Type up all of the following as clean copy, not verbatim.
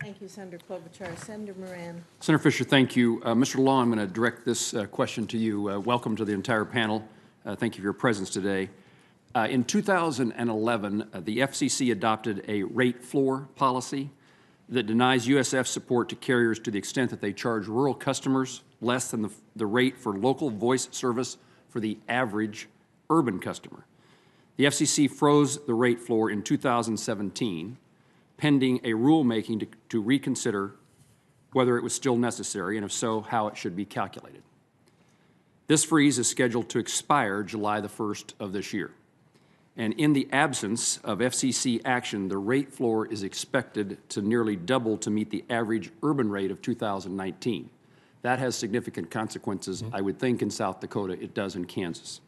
Thank you, Senator Klobuchar. Senator Moran. Senator Fisher, thank you. Mr. Law, I'm going to direct this question to you. Welcome to the entire panel. Thank you for your presence today. In 2011, the FCC adopted a rate floor policy that denies USF support to carriers to the extent that they charge rural customers less than the rate for local voice service for the average urban customer. The FCC froze the rate floor in 2017, pending a rulemaking to reconsider whether it was still necessary, and if so, how it should be calculated. This freeze is scheduled to expire July the 1st of this year. And in the absence of FCC action, the rate floor is expected to nearly double to meet the average urban rate of 2019. That has significant consequences, I would think, in South Dakota. It does in Kansas.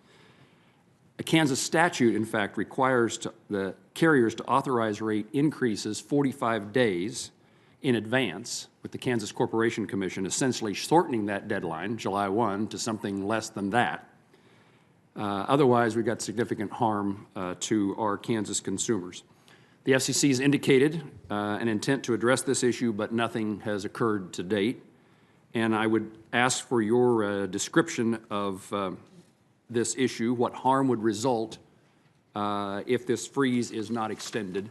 A Kansas statute, in fact, requires the carriers to authorize rate increases 45 days in advance, with the Kansas Corporation Commission essentially shortening that deadline, July 1, to something less than that. Otherwise, we've got significant harm to our Kansas consumers. The FCC has indicated an intent to address this issue, but nothing has occurred to date. And I would ask for your description of this issue, what harm would result if this freeze is not extended,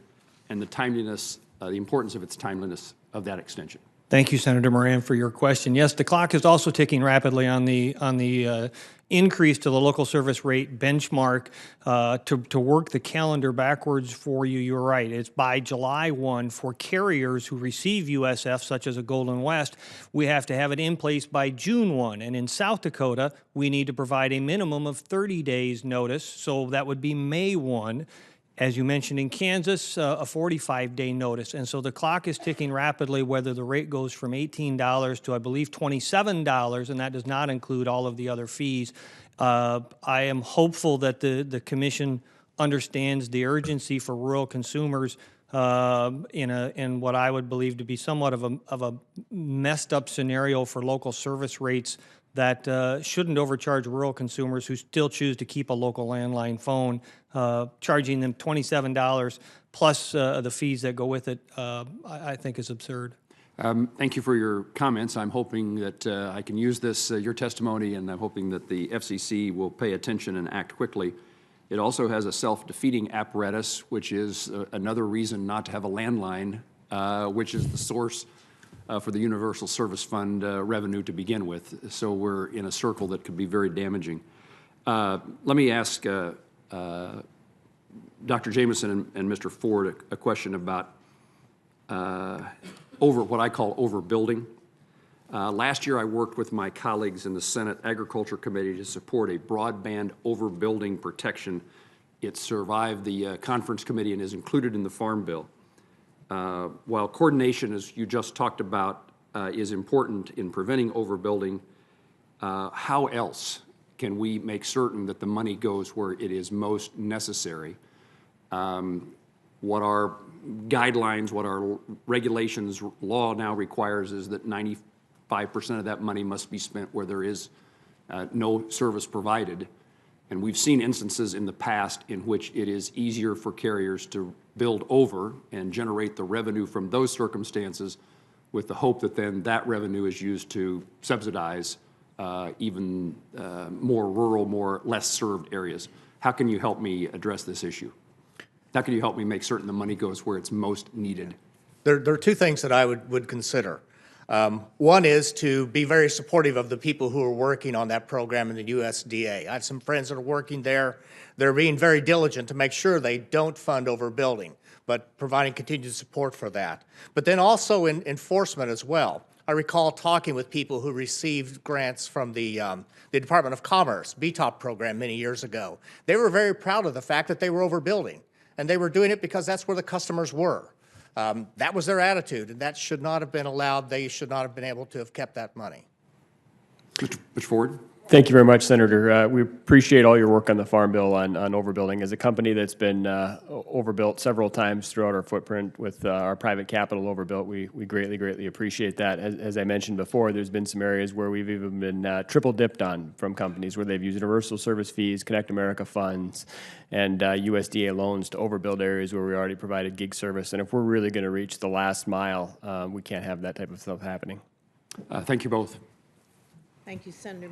and the timeliness, the importance of its timeliness of that extension. Thank you, Senator Moran, for your question. Yes, the clock is also ticking rapidly on the increase to the local service rate benchmark. To work the calendar backwards for you, you're right. It's by July 1 for carriers who receive USF, such as a Golden West. We have to have it in place by June 1. And in South Dakota, we need to provide a minimum of 30 days notice. So that would be May 1. As you mentioned, in Kansas, a 45-day notice. And so the clock is ticking rapidly, whether the rate goes from $18 to, I believe, $27, and that does not include all of the other fees. I am hopeful that the Commission understands the urgency for rural consumers in what I would believe to be somewhat of a messed up scenario for local service rates that shouldn't overcharge rural consumers who still choose to keep a local landline phone, charging them $27 plus the fees that go with it, I think is absurd. Thank you for your comments. I'm hoping that I can use this, your testimony, and I'm hoping that the FCC will pay attention and act quickly. It also has a self-defeating apparatus, which is another reason not to have a landline, which is the source for the Universal Service Fund revenue to begin with. So we're in a circle that could be very damaging. Let me ask Dr. Jameson and Mr. Ford a question about what I call overbuilding. Last year I worked with my colleagues in the Senate Agriculture Committee to support a broadband overbuilding protection. It survived the conference committee and is included in the Farm Bill. While coordination, as you just talked about, is important in preventing overbuilding, how else can we make certain that the money goes where it is most necessary? What our guidelines, what our regulations, law now requires is that 95% of that money must be spent where there is no service provided. And we've seen instances in the past in which it is easier for carriers to build over and generate the revenue from those circumstances with the hope that then that revenue is used to subsidize even more rural, less served areas. How can you help me address this issue? How can you help me make certain the money goes where it's most needed? There are two things that I would consider. One is to be very supportive of the people who are working on that program in the USDA. I have some friends that are working there. They're being very diligent to make sure they don't fund overbuilding, but providing continued support for that. But then also in enforcement as well. I recall talking with people who received grants from the Department of Commerce, BTOP program many years ago. They were very proud of the fact that they were overbuilding, and they were doing it because that's where the customers were. That was their attitude, and that should not have been allowed. They should not have been able to have kept that money. Mr. Ford? Thank you very much, Senator. We appreciate all your work on the Farm Bill on overbuilding. As a company that's been overbuilt several times throughout our footprint with our private capital overbuilt, we greatly appreciate that. As I mentioned before, there's been some areas where we've even been triple dipped on from companies where they've used universal service fees, Connect America funds, and USDA loans to overbuild areas where we already provided gig service. And if we're really going to reach the last mile, we can't have that type of stuff happening. Thank you both. Thank you, Senator